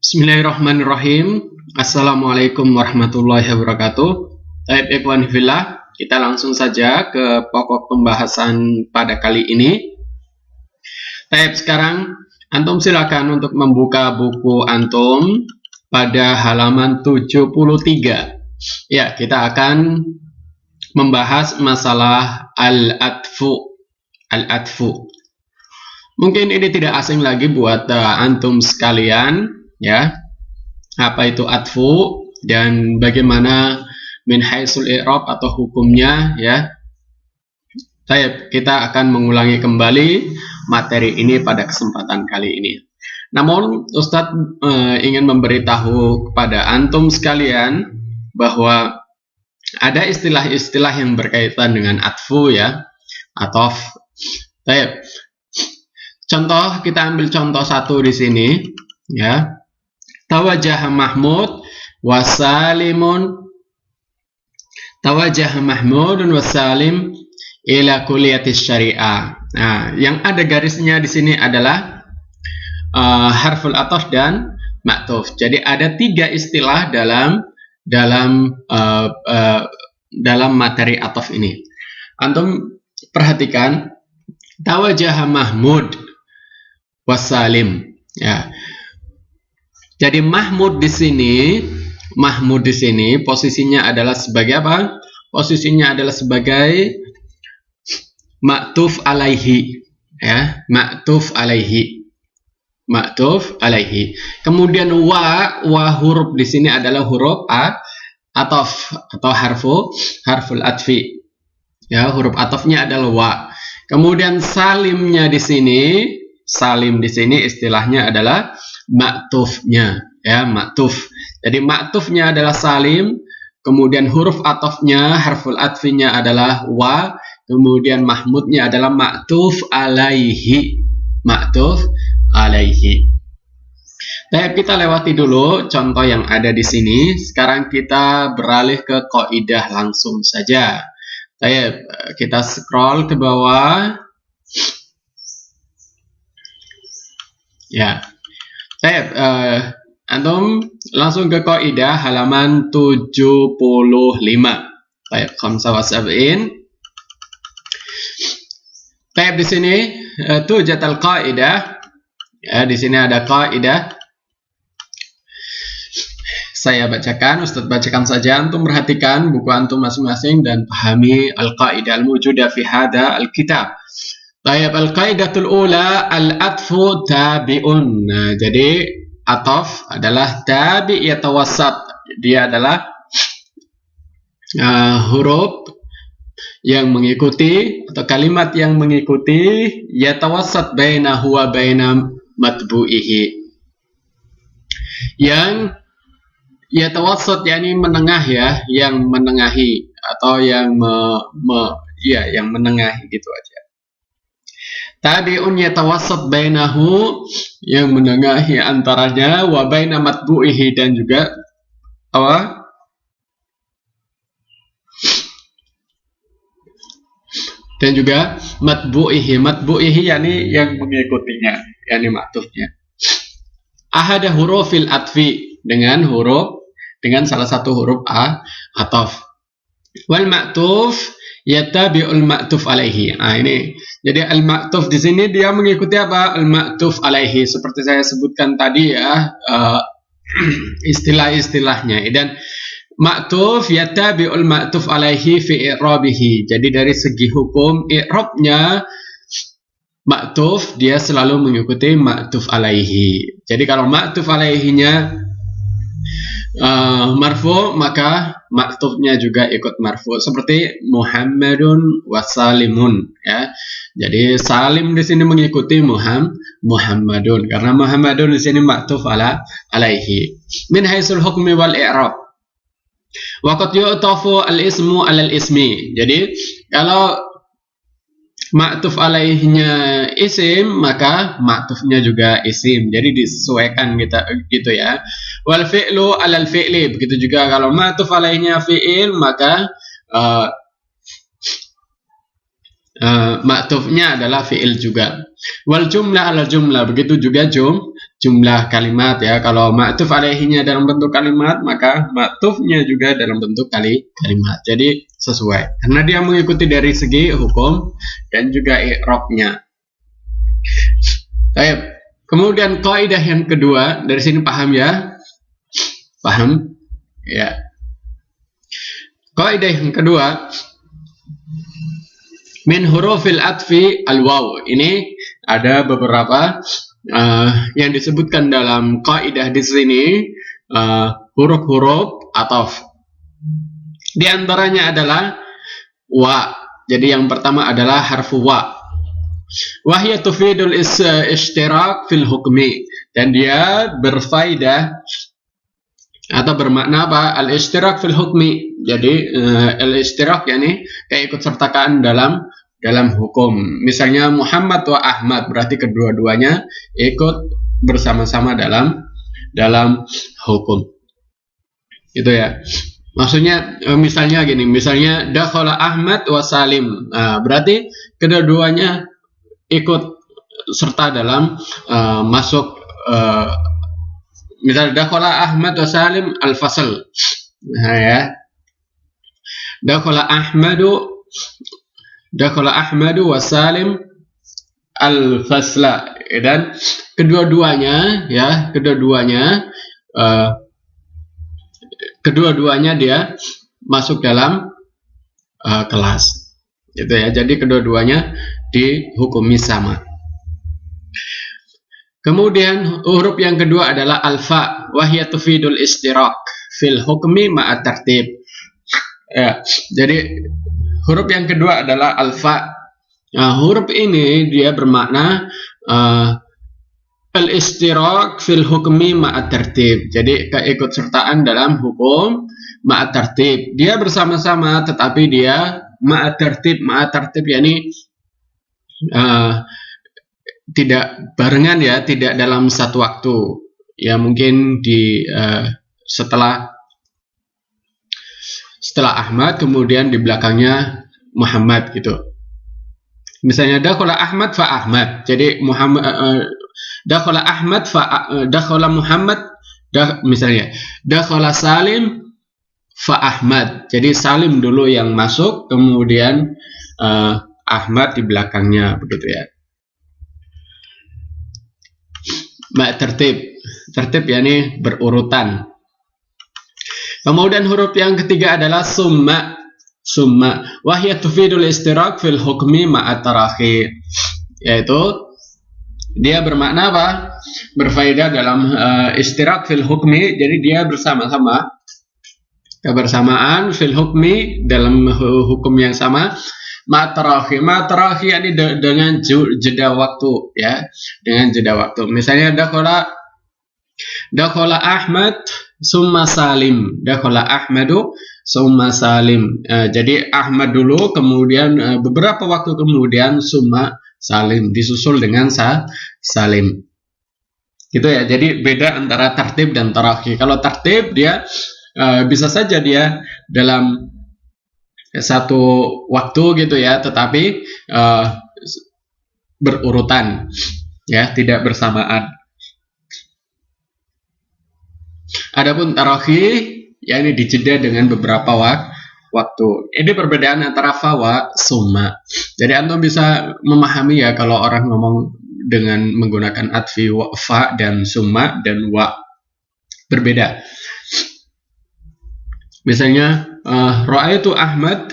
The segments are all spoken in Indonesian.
Bismillahirrahmanirrahim. Assalamualaikum warahmatullahi wabarakatuh. Taib ikhwan fillah, kita langsung saja ke pokok pembahasan pada kali ini. Taib, sekarang antum silakan untuk membuka buku antum pada halaman 73. Ya, kita akan membahas masalah al-atfu. Al-atfu. Mungkin ini tidak asing lagi buat antum sekalian. Ya, apa itu atfu dan bagaimana min haisul i'rab atau hukumnya, ya. Baik, kita akan mengulangi kembali materi ini pada kesempatan kali ini. Namun Ustadz ingin memberitahu kepada antum sekalian bahwa ada istilah-istilah yang berkaitan dengan atfu, ya, atof. Baik. Contoh, kita ambil contoh satu di sini, ya. Tawajjah Mahmud wa Salimun. Tawajjah Mahmudun wa Salim ila kuliyatis syariah. Nah, yang ada garisnya di sini adalah harful ataf dan ma'tuf. Jadi ada tiga istilah dalam materi ataf ini. Antum perhatikan tawajjah Mahmud wa Salim, ya. Jadi Mahmud di sini posisinya adalah sebagai apa? Posisinya adalah sebagai ma'tuf alaihi, ya, ma'tuf alaihi. Ma'tuf alaihi. Kemudian wa huruf di sini adalah huruf ataf atau harful atfi. Ya, huruf atafnya adalah wa. Kemudian salimnya di sini, salim di sini istilahnya adalah ma'tufnya, ya, ma'tuf. Jadi ma'tufnya adalah salim, kemudian huruf atafnya, harful atfinya adalah wa, kemudian mahmudnya adalah ma'tuf alaihi. Ma'tuf alaihi. Baik, kita lewati dulu contoh yang ada di sini. Sekarang kita beralih ke kaidah langsung saja. Baik, kita scroll ke bawah. Ya. Baik, antum langsung ke kaidah halaman 75. Baik, khamsa wa sab'in. Baik, di sini tujatal kaidah. Ya, di sini ada kaidah. Saya bacakan, Ustadz bacakan saja. Antum perhatikan buku antum masing-masing dan pahami al-qaidah al-mawjuda fi hadha al-kitab. Baik, al-qaidatul ula al-atfu tabi'un. Nah, jadi ataf adalah tabi' yatawassat. Dia adalah huruf yang mengikuti atau kalimat yang mengikuti yatawassat bainahu wa baina matbu'ihi. Yang yatawassat yakni menengah, ya, yang menengahi atau yang yang menengahi gitu aja. Tabi'un yatawassat bainahu, yang menengahi antaranya, wa baina matbu'ihi, dan juga apa? Dan juga matbu'ihi. Matbu'ihi yakni yang mengikutinya, yakni ma'tufnya. Ahada hurufil atfi, dengan salah satu huruf ataf. Wal ma'tuf yatabi'ul ma'tuf alaihi. Nah, ini. Jadi al-ma'tuf di sini dia mengikuti apa? Al-ma'tuf alaihi, seperti saya sebutkan tadi, ya, istilah-istilahnya. Dan ma'tuf yatabi'ul ma'tuf alaihi fi i'rabihi. Jadi dari segi hukum i'rabnya, ma'tuf dia selalu mengikuti ma'tuf alaihi. Jadi kalau ma'tuf alaihinya marfu, maka ma'tufnya juga ikut marfu, seperti Muhammadun wa Salimun, ya. Jadi salim di sini mengikuti Muhammadun, karena Muhammadun di sini ma'tuf alaihi. Min haisul hukmi wal i'rab. Wa qad yu'tafu al-ismu 'alal ismi. Jadi kalau ma'tuf alaihinya isim, maka ma'tufnya juga isim. Jadi disesuaikan gitu, ya. Wal fi'lu 'alal fi'li. Begitu juga kalau ma'tuf alaihinya fi'il, maka ma'tufnya adalah fi'il juga. Wal jumlah 'alal jumlah. Begitu juga jumlah kalimat ya. Kalau ma'tuf alaihinya dalam bentuk kalimat, maka ma'tufnya juga dalam bentuk kalimat. Jadi sesuai. Karena dia mengikuti dari segi hukum dan juga i'rabnya. Baik. Kemudian kaidah yang kedua, dari sini paham ya? Paham? Ya. Kaidah yang kedua, min hurufil atfi al-waw. Ini ada beberapa yang disebutkan dalam kaidah di sini, huruf-huruf ataf. Di antaranya adalah wa. Jadi yang pertama adalah harfu wa. Wahya tufidul ishtirak fil hukmi, dan dia berfaedah atau bermakna apa? Al-ishtirak fil hukmi. Jadi al-ishtirak yakni keikutsertaan dalam hukum. Misalnya Muhammad wa Ahmad, berarti kedua-duanya ikut bersama-sama dalam hukum. Itu ya. Maksudnya misalnya gini, misalnya dakhala Ahmad wa Salim. Berarti kedua-duanya ikut serta dalam masuk, misalnya dakhala Ahmad wa Salim al-fasl. Nah ya. Dakhala Ahmadu wa Salim al-fasla. Dan kedua-duanya dia masuk dalam kelas. Gitu ya. Jadi kedua-duanya dihukumi sama. Kemudian huruf yang kedua adalah alfa, wahya tufidul istirak fil hukmi ma'at tartib. Ya, jadi huruf yang kedua adalah alfa. Nah, huruf ini dia bermakna al-istirak fil hukmi ma'at tartib. Jadi keikutsertaan dalam hukum ma'at tartib. Dia bersama-sama tetapi dia ma'at tartib. Ma'at tartib yakni tidak barengan ya, tidak dalam satu waktu. Ya mungkin setelah Ahmad kemudian di belakangnya Muhammad gitu. Misalnya dakhala Ahmad fa Ahmad. Jadi dakhala Ahmad fa dakhala Muhammad, misalnya dakhala Salim fa Ahmad. Jadi Salim dulu yang masuk, kemudian Ahmad di belakangnya, begitu ya. Tertib yakni berurutan. Kemudian huruf yang ketiga adalah summa. Wahya tufidul istirak fil hukmi ma'at tarakhir. Yaitu dia bermakna apa? Berfaedah dalam istirak fil hukmi. Jadi dia bersama-sama, kebersamaan fil hukmi dalam hukum yang sama. Ma'at tarakhir ini dengan jeda waktu ya, dengan jeda waktu. Misalnya dakhala Ahmad summa Salim. Dakhala Ahmadu summa Salim. Jadi Ahmad dulu, kemudian beberapa waktu kemudian summa Salim, disusul dengan Salim. Gitu ya. Jadi beda antara tartib dan tarakhir. Kalau tartib dia bisa saja dia dalam satu waktu gitu ya, tetapi berurutan ya, tidak bersamaan. Adapun tarakhir ya ini dijeda dengan beberapa waktu. Ini perbedaan antara fa wa summa. Jadi antum bisa memahami ya kalau orang ngomong dengan menggunakan atfi fa dan summa dan wa, berbeda. Misalnya ra'aitu Ahmad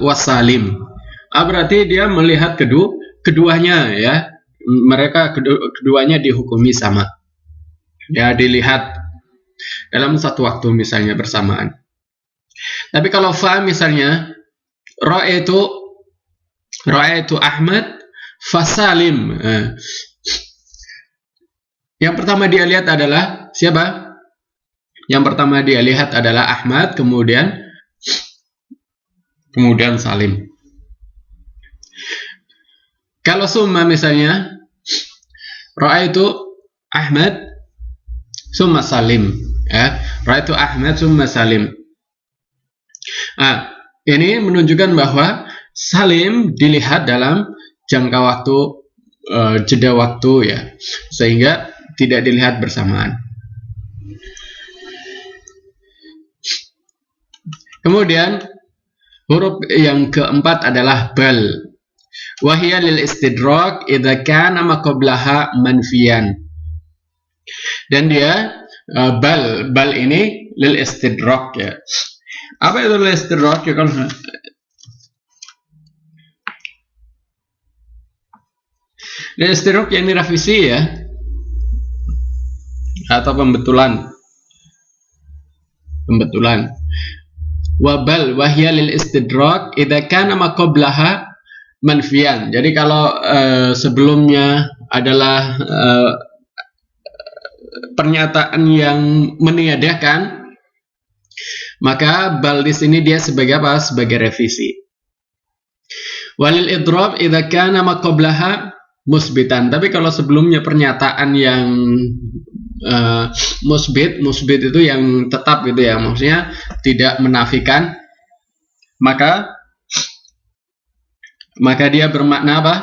wa Salim. Berarti dia melihat keduanya ya. Mereka keduanya dihukumi sama. Ya, dilihat dalam satu waktu misalnya bersamaan. Tapi kalau fa misalnya ra'aitu Ahmad fa Salim. Yang pertama dia lihat adalah siapa? Yang pertama dia lihat adalah Ahmad, kemudian Salim. Kalau summa misalnya ra'aitu Ahmad summa Salim, ya. Ra'aitu Ahmad summa Salim. Ini menunjukkan bahwa Salim dilihat dalam jangka waktu jeda waktu ya, sehingga tidak dilihat bersamaan. Kemudian huruf yang keempat adalah bal. Wahia lil istidrak idza kana ma qablaha manfiyan. Dan dia bal ini lil istidrak ya. Apa itu lil istidrak ya kan? Lil istidrak yang direvisi ya, atau pembetulan. Wabal wahya lil istidrak idza kana ma qablaha manfiyan. Jadi kalau sebelumnya adalah pernyataan yang meniadakan, maka bal di sini dia sebagai apa? Sebagai revisi. Walil idrab idza kana ma qablaha musbitan. Tapi kalau sebelumnya pernyataan yang musbit itu yang tetap gitu ya, maksudnya tidak menafikan, maka dia bermakna apa?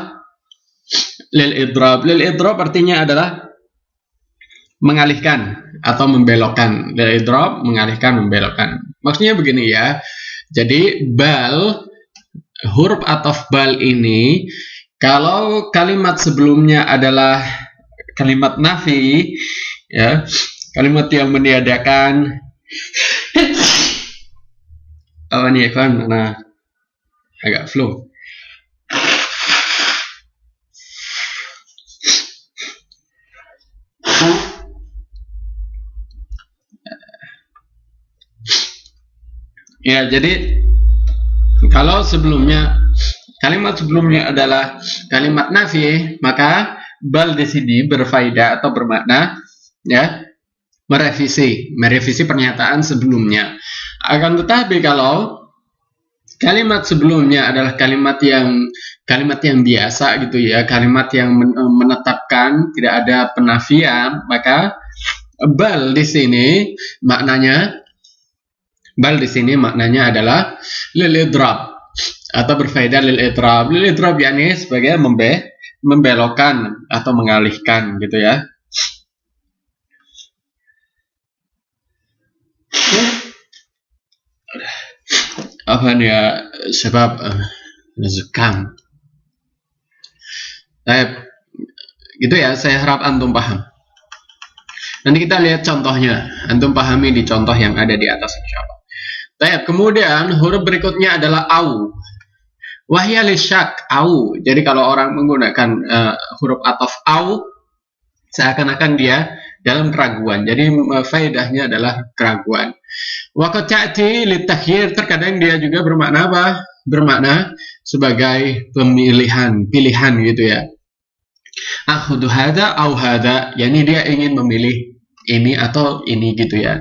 Lil idrab artinya adalah mengalihkan atau membelokkan. Lil idrab mengalihkan, membelokkan. Maksudnya begini ya. Jadi bal, huruf ataf bal ini, kalau kalimat sebelumnya adalah kalimat nafi ya, kalimat yang meniadakan. Oh ini kan nah agak flu. Ya, jadi kalau kalimat sebelumnya adalah kalimat nafi, maka bal di sini berfaedah atau bermakna ya merevisi pernyataan sebelumnya. Akan tetapi kalau kalimat sebelumnya adalah kalimat yang biasa gitu ya, kalimat yang menetapkan, tidak ada penafian, maka bal di sini maknanya adalah lil idrab atau berfaedah lil idrab. Lil idrab yakni sebagai membelokkan atau mengalihkan gitu ya. Apa nih ya, sebab nazkam. Gitu ya, saya harap antum paham. Nanti kita lihat contohnya, antum pahami di contoh yang ada di atas insyaallah. Kemudian huruf berikutnya adalah au. Wahya lisyak, au. Jadi kalau orang menggunakan huruf ataf au, seakan-akan dia dalam keraguan. Jadi faedahnya adalah keraguan. Wa qad ta'ti litakhyir, terkadang dia juga bermakna apa? Bermakna sebagai pilihan gitu ya. Akhudhu hadza au hadza, yakni dia ingin memilih ini atau ini gitu ya.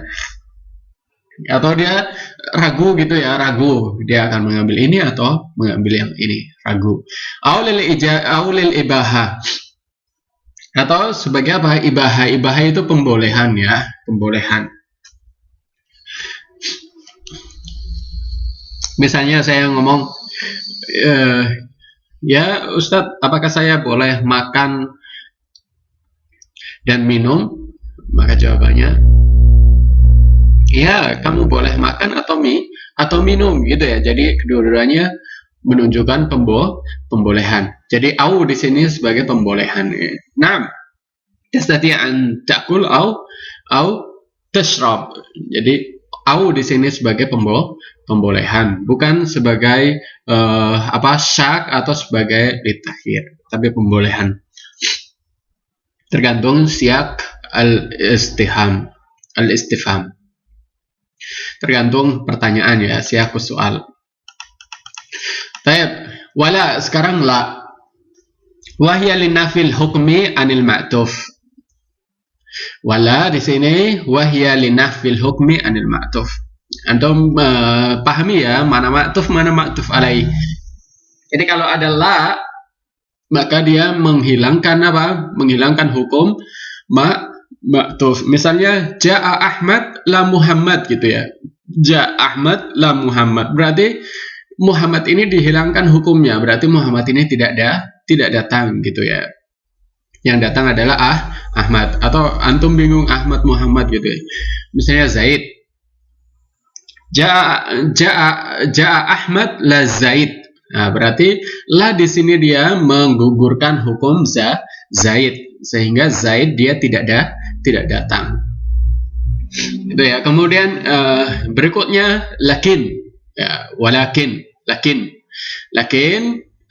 Atau dia ragu gitu ya, dia akan mengambil ini atau mengambil yang ini, ragu. Aulil ibaha, atau sebagai apa? Ibaha itu pembolehan ya, pembolehan. Misalnya saya ngomong, ya Ustadz, apakah saya boleh makan dan minum? Maka jawabannya, ya, kamu boleh makan atau minum gitu ya. Jadi kedua-duanya menunjukkan pembolehan. Jadi au di sini sebagai pembolehan. Nah, tastati' an ta'kul au tashrab. Jadi au di sini sebagai pembolehan, bukan sebagai syak atau sebagai litakhir, tapi pembolehan. Tergantung siyak al-istifham. Tergantung pertanyaan ya, siyakus soal. Wala, sekarang la. Wahya linafil hukmi anil ma'tuf. Wala di sini wahya linafil hukmi anil ma'tuf. Antum pahami ya, mana ma'tuf alaih. Jadi kalau ada la, maka dia menghilangkan apa? Menghilangkan hukum ma'tuf. Misalnya ja'a Ahmad la Muhammad gitu ya. Ja'a Ahmad la Muhammad. Berarti Muhammad ini dihilangkan hukumnya. Berarti Muhammad ini tidak datang gitu ya. yang datang adalah Ahmad, atau antum bingung Ahmad Muhammad gitu ya. Misalnya Zaid, Ja'a Ahmad la Zaid. Nah, berarti la di sini dia menggugurkan hukum Zaid, sehingga Zaid dia tidak datang. Itu ya. Kemudian berikutnya lakin, ya, walakin, lakin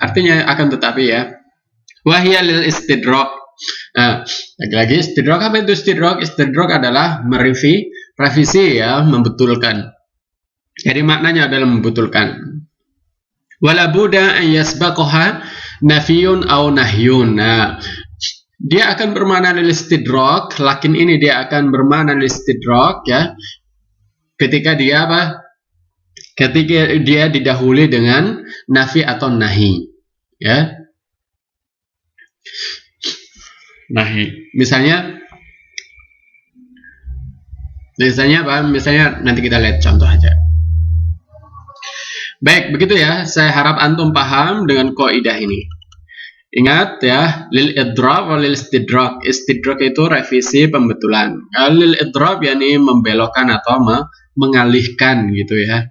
artinya akan tetapi ya. Wahya lil istidrak. Lagi-lagi istidrak, apa itu istidrak? Istidrak adalah revisi ya, membetulkan. Jadi maknanya adalah membetulkan. Wala buddha an yasbaqaha nafiyun aw nahyun. Nah, dia akan bermakna lil istidrak, lakin ini dia akan bermakna lil istidrak ya. Ketika dia apa? Ketika dia didahului dengan nafi atau nahi. Ya. Nahi. Misalnya apa? Misalnya nanti kita lihat contoh aja. Baik, begitu ya. Saya harap antum paham dengan kaidah ini. Ingat ya, lil idrab wa lil istidrak. Istidrak itu revisi pembetulan. Lil idrab yakni membelokkan atau mengalihkan gitu ya.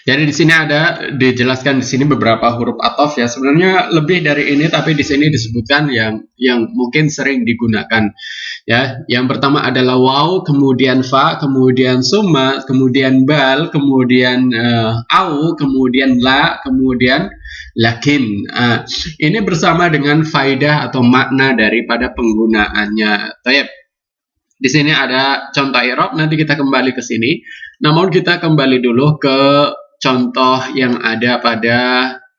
Jadi di sini ada dijelaskan di sini beberapa huruf ataf ya. Sebenarnya lebih dari ini, tapi di sini disebutkan yang mungkin sering digunakan. Ya, yang pertama adalah waw, kemudian fa, kemudian summa, kemudian bal, kemudian au, kemudian la, kemudian lakin. Ini bersama dengan faidah atau makna daripada penggunaannya. Tayyib. Di sini ada contoh i'rab, nanti kita kembali ke sini. Namun kita kembali dulu ke contoh yang ada pada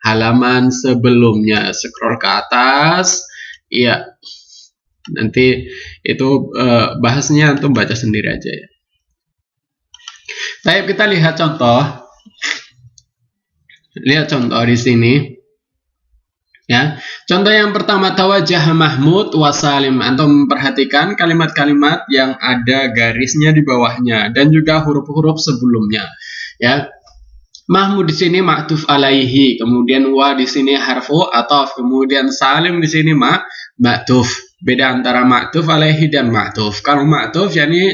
halaman sebelumnya. Scroll ke atas. Iya. Nanti itu bahasnya antum baca sendiri aja ya. Baik, kita lihat contoh. Lihat contoh di sini. Ya, contoh yang pertama tawajjah Mahmud wa Salim. Antum perhatikan kalimat-kalimat yang ada garisnya di bawahnya dan juga huruf-huruf sebelumnya. Ya, Mahmud di sini ma'tuf alaihi, kemudian wa di sini harfu ataf, kemudian Salim di sini ma'tuf. Beda antara ma'tuf alaihi dan ma'tuf. Kalau ma'tuf yakni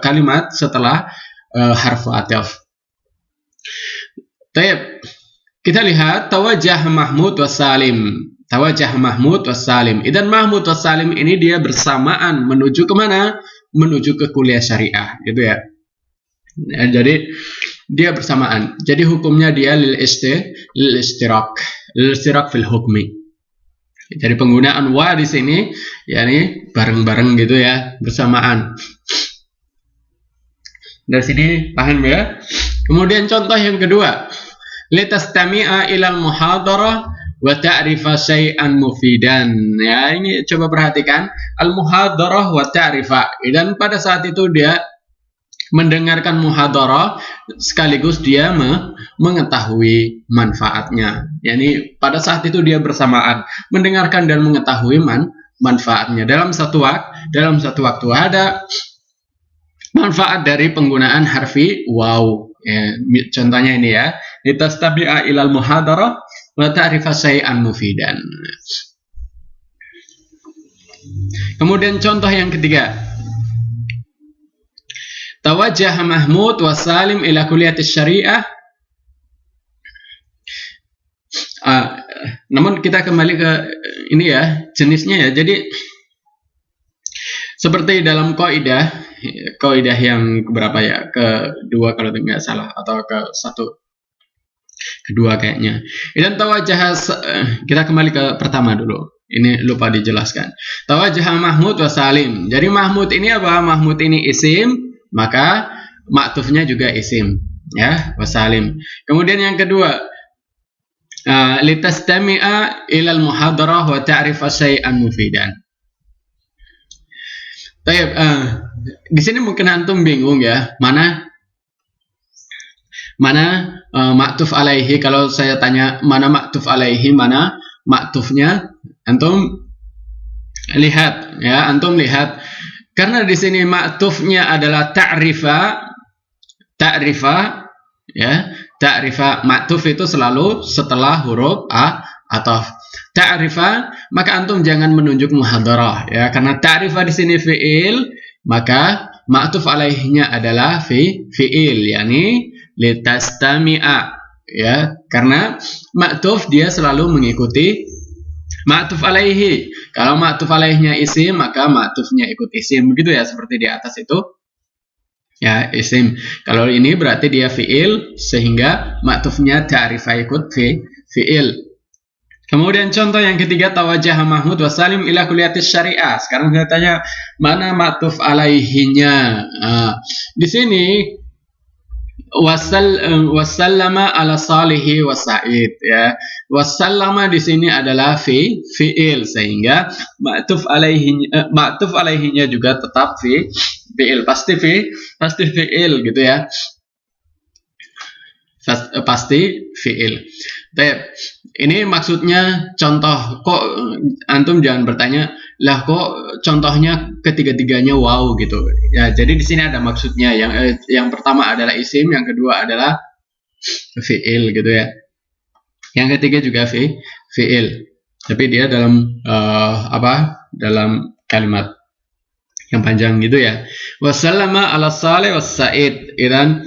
kalimat setelah harfu ataf. Baik. Kita lihat tawajjah Mahmud wassalim. Tawajjah Mahmud wassalim. Dan Mahmud wassalim ini dia bersamaan menuju kemana? Menuju ke kuliah syariah, gitu ya. Jadi dia bersamaan. Jadi hukumnya dia lil istirak fil hukmi. Jadi penggunaan wa di sini yakni bareng-bareng gitu ya, bersamaan. Dari sini paham ya? Kemudian contoh yang kedua. Litastami'a ilal muhadarah wa ta'rifa syai'an mufidan. Ya, ini coba perhatikan al muhadarah wa ta'rifa. Dan pada saat itu dia mendengarkan muhadarah sekaligus dia mengetahui manfaatnya. Yani pada saat itu dia bersamaan mendengarkan dan mengetahui manfaatnya. Dalam satu waktu ada manfaat dari penggunaan harfi waw. Ya, contohnya ini ya, litastabi'a ilal muhadarah wa ta'rifa syai'an mufidan. Kemudian contoh yang ketiga, tawajjah Mahmud wa Salim ila kulliyati syariah. Namun kita kembali ke ini ya, jenisnya ya. Jadi seperti dalam kaidah yang keberapa ya, kedua kalau tidak salah, atau kedua kayaknya. Dan tawajjah, kita kembali ke pertama dulu. Ini lupa dijelaskan. Tawajjah Mahmud wa Salim. Jadi Mahmud ini apa? Mahmud ini isim, maka ma'tufnya juga isim, ya, wa Salim. Kemudian yang kedua, litastami'a ilal muhadarah wa ta'rifa syai'an mufidan. Baik, di sini mungkin antum bingung ya, mana ma'tuf alaihi. Kalau saya tanya mana ma'tuf alaihi, mana ma'tufnya, antum lihat ya, karena di sini ma'tufnya adalah ta'rifa ya. Ta'rifa, ma'tuf itu selalu setelah huruf atau ta'rifa, maka antum jangan menunjuk muhadarah ya, karena ta'rifa di sini fi'il, maka ma'tuf alaihnya adalah fi'il, yakni litastami'a ya, karena ma'tuf dia selalu mengikuti ma'tuf alaihi. Kalau ma'tuf alaihnya isim, maka ma'tufnya ikut isim, begitu ya, seperti di atas itu ya, isim. Kalau ini berarti dia fi'il, sehingga ma'tufnya ta'rifa ikut fi'il. Kemudian contoh yang ketiga, tawajjaha Mahmud wa Salim ila kuliyatis syariah. Sekarang saya tanya, mana ma'tuf alaihinya? Di sini wasallama ala Salihi wa Sa'id ya. Wasallama di sini adalah fi'il, sehingga ma'tuf alaihinya juga tetap fi'il, pasti fi'il gitu ya. Pasti fi'il. Ini maksudnya contoh. Kok antum jangan bertanya, lah kok contohnya ketiga-tiganya wow gitu ya. Jadi di sini ada maksudnya. Yang pertama adalah isim, yang kedua adalah fi'il gitu ya. Yang ketiga juga fi'il. Tapi dia dalam dalam kalimat yang panjang gitu ya. Wasallama ala Salih was Sa'id. Dan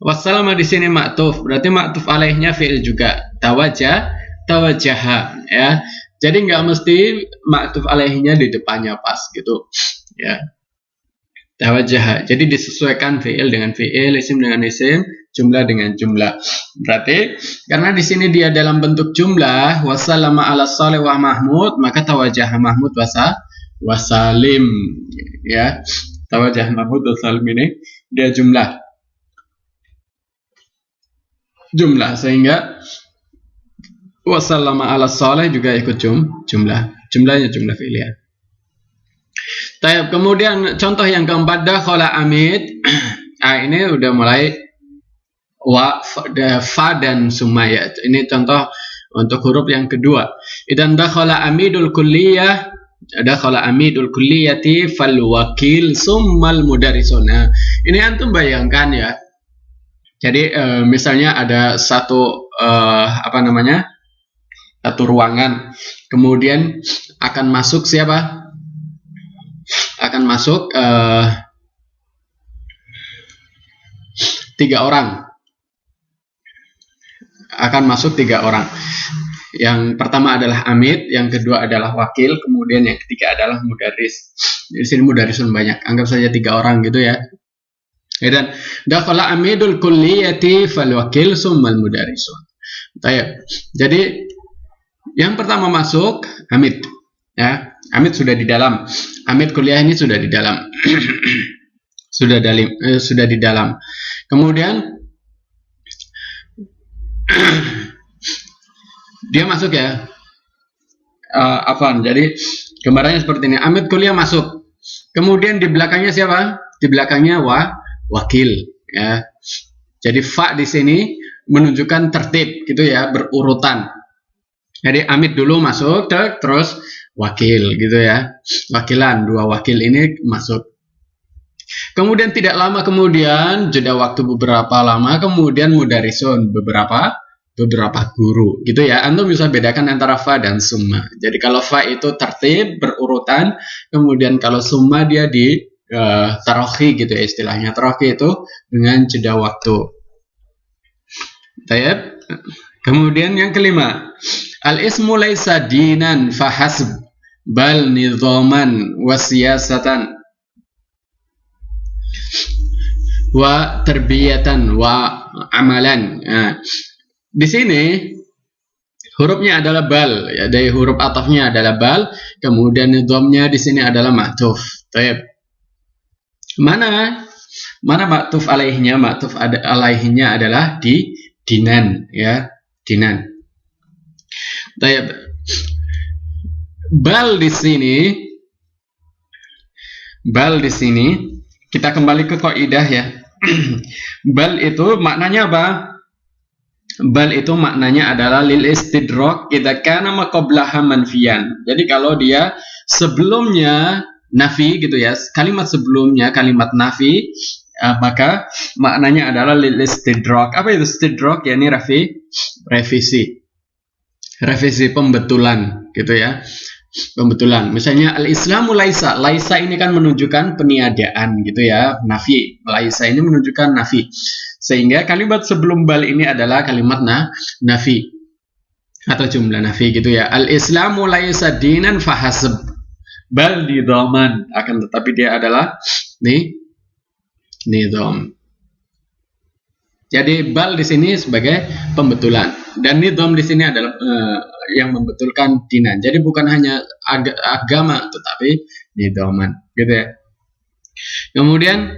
wassalama di sini ma'tuf, berarti ma'tuf alaihnya fi'il juga. Tawajjaha ya. Jadi nggak mesti ma'tuf alaihinya di depannya pas gitu ya. Tawajjaha. Jadi disesuaikan fi'il dengan fi'il, isim dengan isim, jumlah dengan jumlah. Berarti karena di sini dia dalam bentuk jumlah, wassallama ala Salih wa Mahmud, maka tawajjaha Mahmud wa Salim ya. Tawajjaha Mahmud wa Salim ini dia jumlah, sehingga wasallama ala Salih juga ikut jumlahnya jumlah fi'liyah. Kemudian contoh yang keempat, dakhala Amid. Ini udah mulai fa dan summa ya. Ini contoh untuk huruf yang kedua. Idan dakhala Amidul kulliyah, dakhala Amidul kulliyati fal wakil summal mudarrisun. Ini antum bayangkan ya. Jadi misalnya ada satu satu ruangan, kemudian akan masuk siapa? Akan masuk 3 orang. Akan masuk 3 orang. Yang pertama adalah Amid, yang kedua adalah wakil, kemudian yang ketiga adalah mudarris. Di sini mudarrisun banyak, anggap saja 3 orang gitu ya. Dan dakhala Amidul kulliyati fal wakil summal mudarrisun. Jadi yang pertama masuk Amid ya. Amid sudah di dalam. Amid kuliah ini sudah di dalam. sudah di dalam. Kemudian dia masuk ya. Jadi gambarannya seperti ini. Amid kuliah masuk. Kemudian di belakangnya siapa? Di belakangnya wakil ya. Jadi fa di sini menunjukkan tertib gitu ya, berurutan. Jadi Amid dulu masuk, terus wakil gitu ya. Wakilan, 2 wakil ini masuk. Kemudian tidak lama kemudian, jeda waktu beberapa lama, kemudian mudarrisun, beberapa guru gitu ya. Antum bisa bedakan antara fa dan summa. Jadi kalau fa itu tertib berurutan, kemudian kalau summa dia di tarakhi gitu ya, istilahnya tarakhi itu dengan jeda waktu. Kemudian yang kelima, al-ismu laisa dinan fahasb bal nizaman wa siyasatan wa tarbiyatan wa amalan. Di sini hurufnya adalah bal ya, dari huruf atafnya adalah bal, kemudian nizamnya di sini adalah ma'tuf. Mana ma'tuf alaihinya? Ma'tuf alaihinya adalah dinan ya, dinan. Bal di sini kita kembali ke kaidah ya. Bal itu maknanya apa? Bal itu maknanya adalah lil istidrak idza kana maqablaha manfiyan. Jadi kalau dia sebelumnya nafi gitu ya, kalimat sebelumnya kalimat nafi, maka maknanya adalah lil istidrak. Apa itu istidrak? Ya, ini revisi. revisi pembetulan gitu ya. Pembetulan. Misalnya al-Islamu laisa. Laisa ini kan menunjukkan peniadaan gitu ya, nafi. Laisa ini menunjukkan nafi. Sehingga kalimat sebelum bal ini adalah kalimat nafi atau jumlah nafi gitu ya. Al-Islamu laisa dinan fahasab. Bal nidhaman, akan tetapi dia adalah nidham. Jadi bal di sini sebagai pembetulan dan nidham di sini adalah yang membetulkan dinan. Jadi bukan hanya agama tetapi nidhaman, gitu ya. Kemudian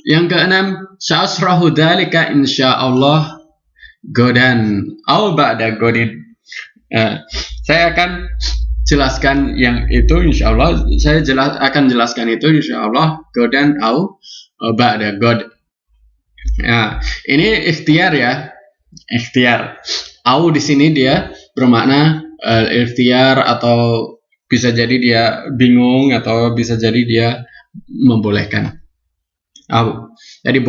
yang keenam, sa'asrahu dzalika insyaallah godan au ba'da godin. Saya akan jelaskan yang itu insyaallah. Saya akan jelaskan itu insyaallah godan au ba'da god. Ya, ini ikhtiar ya, ikhtiar. Au di sini dia bermakna ikhtiar atau bisa jadi dia bingung atau bisa jadi dia membolehkan. Au. Jadi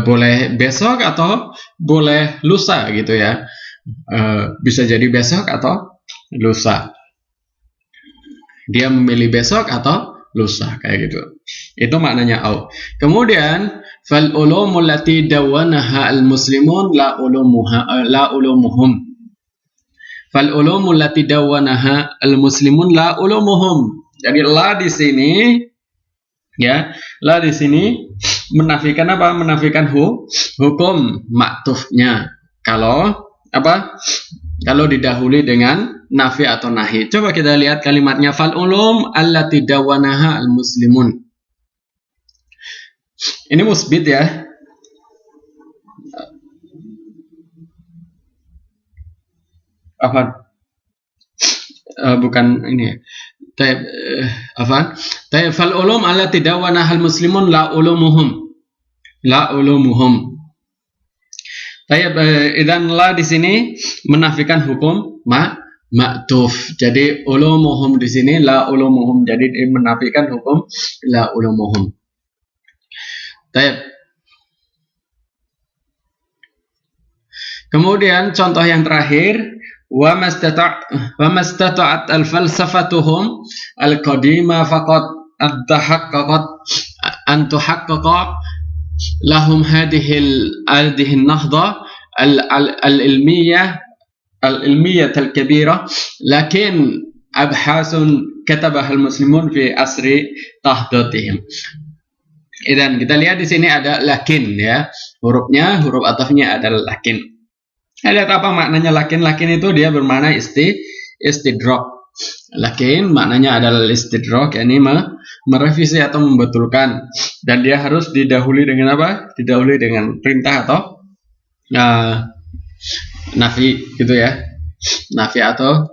boleh besok atau boleh lusa gitu ya. Bisa jadi besok atau lusa. Dia memilih besok atau lusa kayak gitu. Itu maknanya au. Kemudian fal ulumul lati dawwanaha al muslimun la ulumuhum. Fal ulumul lati dawwanaha al muslimun la ulumuhum. Jadi la di sini ya, la di sini menafikan apa? Menafikan hukum maktufnya. Kalau apa? Kalau didahului dengan nafi atau nahi. Coba kita lihat kalimatnya fal ulum allati dawwanaha al muslimun. Ini musbit ya. Apa? Bukan ini ya. Apa? Fal ulum allati dawwanaha al muslimun la ulumuhum. La ulumuhum. Idan la di sini menafikan hukum maktuf. Jadi ulumuhum di sini la ulumuhum. Jadi menafikan hukum la ulumuhum. Kemudian contoh yang terakhir, wa mastata'at al-falsafatuhum al-qadima faqad at-tahaqqaqat an tuhaqqaqa lahum hadhihi an-nahda al-ilmiyyah al-kabira, lakin abhasun katabaha al-muslimun fi asri tahdatihim. Dan kita lihat di sini ada lakin ya, huruf atafnya adalah lakin. Lihat apa maknanya lakin? Lakin itu dia bermakna istidrak. Lakin maknanya adalah istidrak, yakni merevisi atau membetulkan, dan dia harus didahului dengan apa? Didahului dengan perintah atau nafi gitu ya. Nafi atau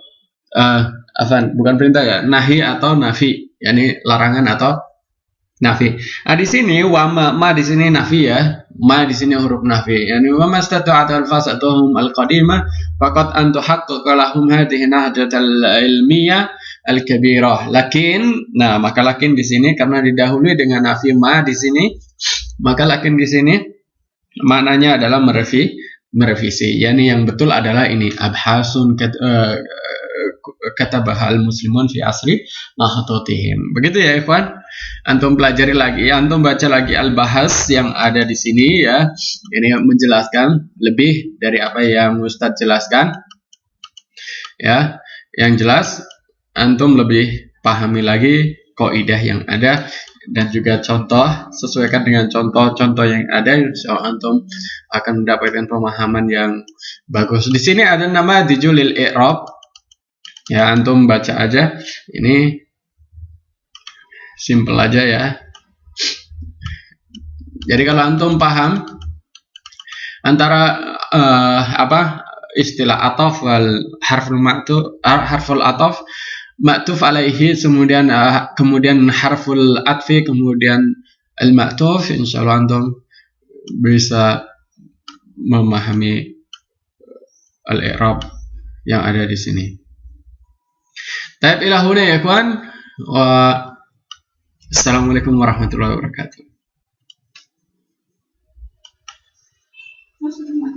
bukan perintah ya, nahi atau nafi, yakni larangan atau nafi. Di sini ma di sini nafi ya. Ma di sini huruf nafi. Yani wa mastata'at al-fasatuhum al-qadimah faqad an tuhaqqaqa lahum hadhihi nahdatal ilmiyah al-kabirah. Lakin, maka lakin di sini karena didahului dengan nafi ma di sini, maka lakin di sini maknanya adalah merevisi. Yani yang betul adalah ini abhasun katabaha al-muslimun fi asri nahdhatihim. Begitu ya ikhwan. Antum pelajari lagi, antum baca lagi al-bahas yang ada di sini ya. Ini menjelaskan lebih dari apa yang Ustadz jelaskan. Ya, yang jelas antum lebih pahami lagi kaidah yang ada dan juga contoh, sesuaikan dengan contoh-contoh yang ada, insyaallah antum akan mendapatkan pemahaman yang bagus. Di sini ada nama dijulil i'rab. Ya, antum baca aja. Ini simple aja ya. Jadi kalau antum paham antara istilah ataf wal harful ataf ma'tuf alaihi, kemudian harful atfi, kemudian al ma'tuf, insyaallah antum bisa memahami al-i'rab yang ada di sini. Taib ila huna ya kawan. Assalamualaikum warahmatullahi wabarakatuh.